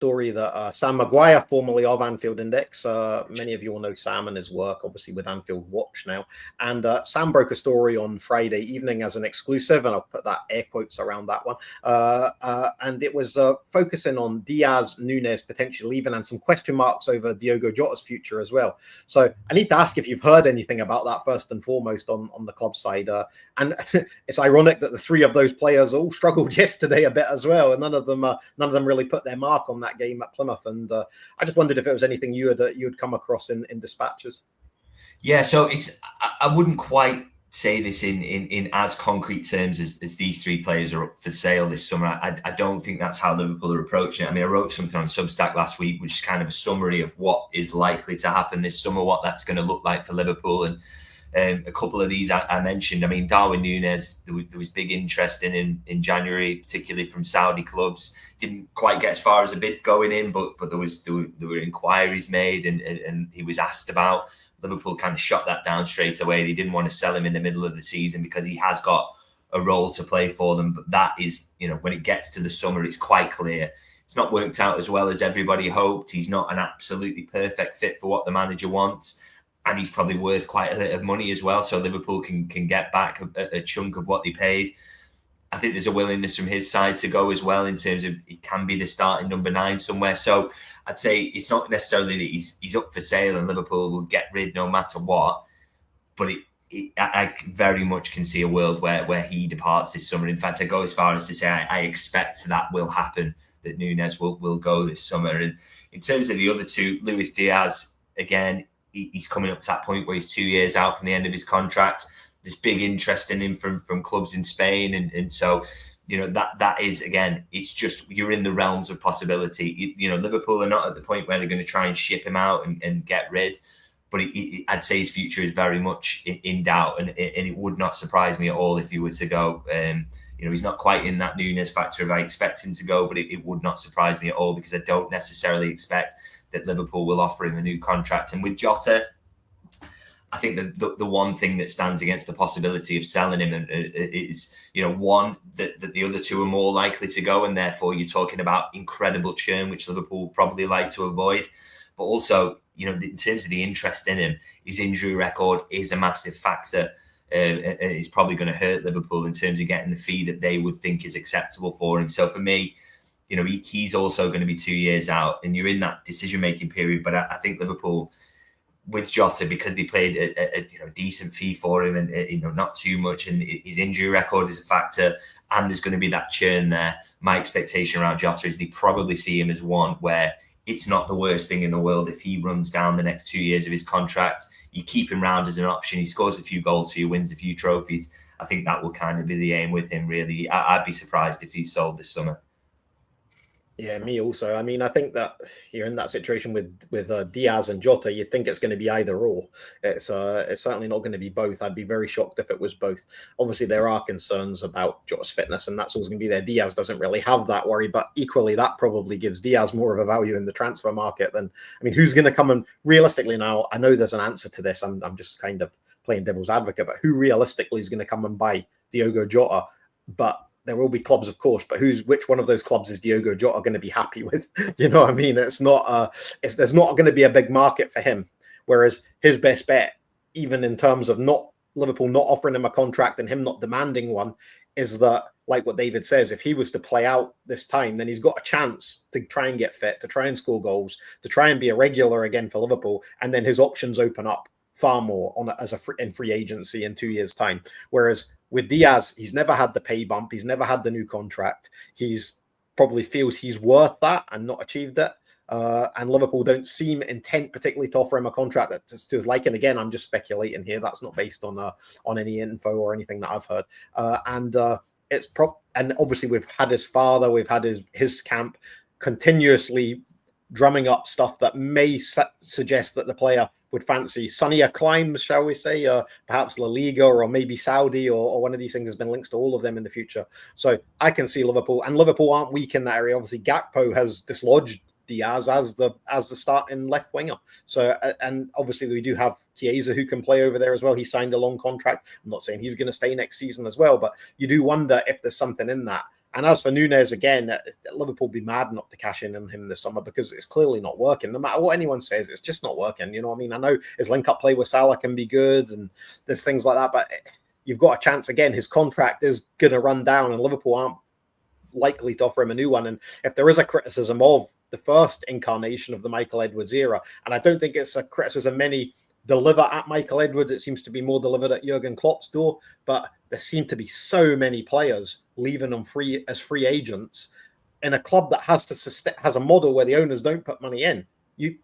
story that Sam Maguire, formerly of Anfield Index, many of you will know Sam and his work, obviously with Anfield Watch now. And Sam broke a story on Friday evening as an exclusive, and I'll put that air quotes around that one. And it was focusing on Diaz, Nunez potentially leaving, and some question marks over Diogo Jota's future as well. So I need to ask if you've heard anything about that first and foremost on the club side. And it's ironic that the three of those players all struggled yesterday a bit as well, and none of them really put their mark on that game at Plymouth. And I just wondered if it was anything you had come across in dispatches. Yeah, so I wouldn't quite say this in as concrete terms as these three players are up for sale this summer. I don't think that's how Liverpool are approaching it. I mean, I wrote something on Substack last week, which is kind of a summary of what is likely to happen this summer, what that's going to look like for Liverpool. And a couple of these I mentioned. I mean, Darwin Nunez, there was big interest in January, particularly from Saudi clubs. Didn't quite get as far as a bid going in, but there were inquiries made and he was asked about. Liverpool kind of shot that down straight away. They didn't want to sell him in the middle of the season because he has got a role to play for them. But that is, when it gets to the summer, it's quite clear. It's not worked out as well as everybody hoped. He's not an absolutely perfect fit for what the manager wants. And he's probably worth quite a bit of money as well. So Liverpool can get back a chunk of what they paid. I think there's a willingness from his side to go as well in terms of he can be the starting number 9 somewhere. So I'd say it's not necessarily that he's up for sale and Liverpool will get rid no matter what. But I very much can see a world where he departs this summer. In fact, I go as far as to say I expect that will happen, that Nunez will go this summer. And in terms of the other two, Luis Diaz, again, he's coming up to that point where he's 2 years out from the end of his contract. There's big interest in him from clubs in Spain. And so, that is, again, it's just, you're in the realms of possibility. Liverpool are not at the point where they're going to try and ship him out and get rid. But I'd say his future is very much in doubt. And it would not surprise me at all if he were to go. He's not quite in that Nunez factor if I expect him to go, but it would not surprise me at all because I don't necessarily expect that Liverpool will offer him a new contract. And with Jota, I think the one thing that stands against the possibility of selling him is, one, that the other two are more likely to go, and therefore you're talking about incredible churn, which Liverpool probably like to avoid. But also, in terms of the interest in him, his injury record is a massive factor. It's probably going to hurt Liverpool in terms of getting the fee that they would think is acceptable for him. So for me, he's also going to be 2 years out, and you're in that decision-making period. But I think Liverpool, with Jota, because they paid a decent fee for him and not too much, and his injury record is a factor, and there's going to be that churn there. My expectation around Jota is they probably see him as one where it's not the worst thing in the world if he runs down the next 2 years of his contract. You keep him round as an option. He scores a few goals for you, wins a few trophies. I think that will kind of be the aim with him, really. I'd be surprised if he's sold this summer. Yeah, me also. I mean, I think that you're in that situation with Diaz and Jota. You think it's going to be either or. It's certainly not going to be both. I'd be very shocked if it was both. Obviously, there are concerns about Jota's fitness, and that's always going to be there. Diaz doesn't really have that worry, but equally, that probably gives Diaz more of a value in the transfer market than. I mean, who's going to come and realistically now? I know there's an answer to this. I'm just kind of playing devil's advocate, but who realistically is going to come and buy Diogo Jota? But there will be clubs, of course, but which one of those clubs is Diogo Jota going to be happy with? You know what I mean? It's not. There's not going to be a big market for him. Whereas his best bet, even in terms of not Liverpool not offering him a contract and him not demanding one, is that, like what David says, if he was to play out this time, then he's got a chance to try and get fit, to try and score goals, to try and be a regular again for Liverpool, and then his options open up far more in free agency in 2 years' time. Whereas with Diaz, he's never had the pay bump. He's never had the new contract. He's probably feels he's worth that and not achieved it. And Liverpool don't seem intent particularly to offer him a contract that to his liking. Again, I'm just speculating here. That's not based on any info or anything that I've heard. And obviously we've had his father, we've had his camp continuously drumming up stuff that may suggest that the player would fancy sunnier climes, shall we say, perhaps La Liga or maybe Saudi or one of these things. Has been links to all of them in the future. So I can see Liverpool, and Liverpool aren't weak in that area. Obviously, Gakpo has dislodged Diaz as the starting left winger. So, and obviously we do have Chiesa who can play over there as well. He signed a long contract. I'm not saying he's going to stay next season as well, but you do wonder if there's something in that. And as for Nunez, again, Liverpool be mad not to cash in on him this summer because it's clearly not working. No matter what anyone says, it's just not working. You know what I mean? I know his link-up play with Salah can be good and there's things like that, but you've got a chance. Again, his contract is going to run down and Liverpool aren't likely to offer him a new one. And if there is a criticism of the first incarnation of the Michael Edwards era, and I don't think it's a criticism many deliver at Michael Edwards, it seems to be more delivered at Jurgen Klopp's door, but there seem to be so many players leaving them free as free agents in a club that has a model where the owners don't put money in.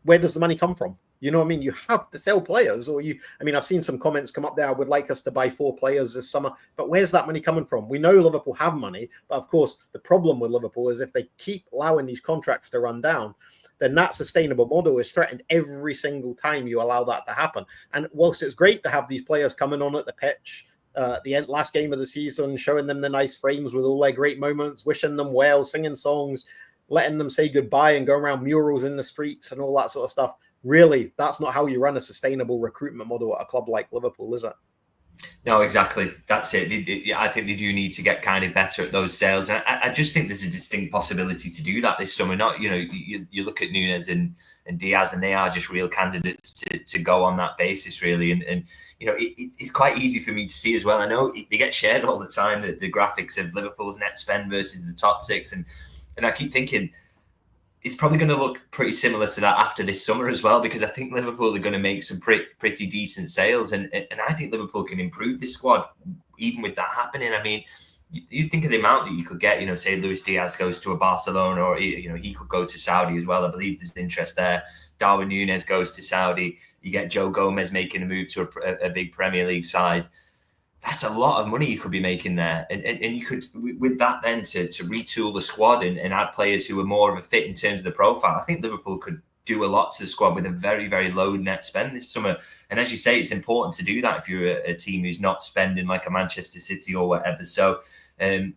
Where does the money come from? You know what I mean? You have to sell players, I've seen some comments come up there. I would like us to buy 4 players this summer, but where's that money coming from? We know Liverpool have money, but of course, the problem with Liverpool is if they keep allowing these contracts to run down, then that sustainable model is threatened every single time you allow that to happen. And whilst it's great to have these players coming on at the pitch, the last game of the season, showing them the nice frames with all their great moments, wishing them well, singing songs, letting them say goodbye and go around murals in the streets and all that sort of stuff. Really, that's not how you run a sustainable recruitment model at a club like Liverpool, is it? No, exactly. That's it. I think they do need to get kind of better at those sales. And I just think there's a distinct possibility to do that this summer. Not, you look at Nunez and Diaz, and they are just real candidates to go on that basis, really. And it's quite easy for me to see as well. I know they get shared all the time, the graphics of Liverpool's net spend versus the top 6. And I keep thinking, it's probably going to look pretty similar to that after this summer as well, because I think Liverpool are going to make some pretty decent sales, and I think Liverpool can improve this squad even with that happening. I mean, you think of the amount that you could get. Say Luis Diaz goes to a Barcelona, or he could go to Saudi as well. I believe there's interest there. Darwin Nunez goes to Saudi. You get Joe Gomez making a move to a big Premier League side. That's a lot of money you could be making there. And you could, with that then, to retool the squad and add players who are more of a fit in terms of the profile. I think Liverpool could do a lot to the squad with a very, very low net spend this summer. And as you say, it's important to do that if you're a team who's not spending like a Manchester City or whatever. So the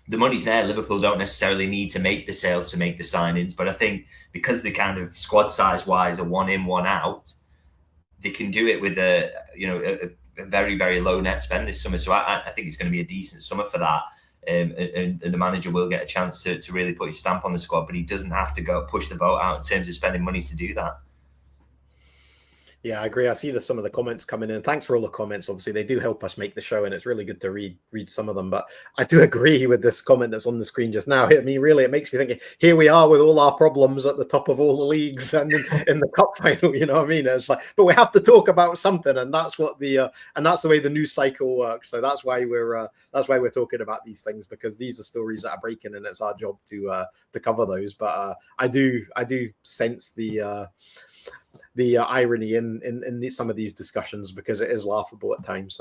money's there. Liverpool don't necessarily need to make the sales to make the signings. But I think because the kind of squad size-wise are one in, one out, they can do it with a very, very low net spend this summer. So I think it's going to be a decent summer for that. And the manager will get a chance to really put his stamp on the squad, but he doesn't have to go push the boat out in terms of spending money to do that. Yeah, I agree. I see some of the comments coming in. Thanks for all the comments. Obviously, they do help us make the show, and it's really good to read some of them. But I do agree with this comment that's on the screen just now. I mean, really, it makes me think, here we are with all our problems at the top of all the leagues and in the cup final. You know what I mean? It's like, but we have to talk about something, and that's what that's the way the news cycle works. So that's why we're talking about these things, because these are stories that are breaking, and it's our job to cover those. But I do sense the irony in some of these discussions, because it is laughable at times.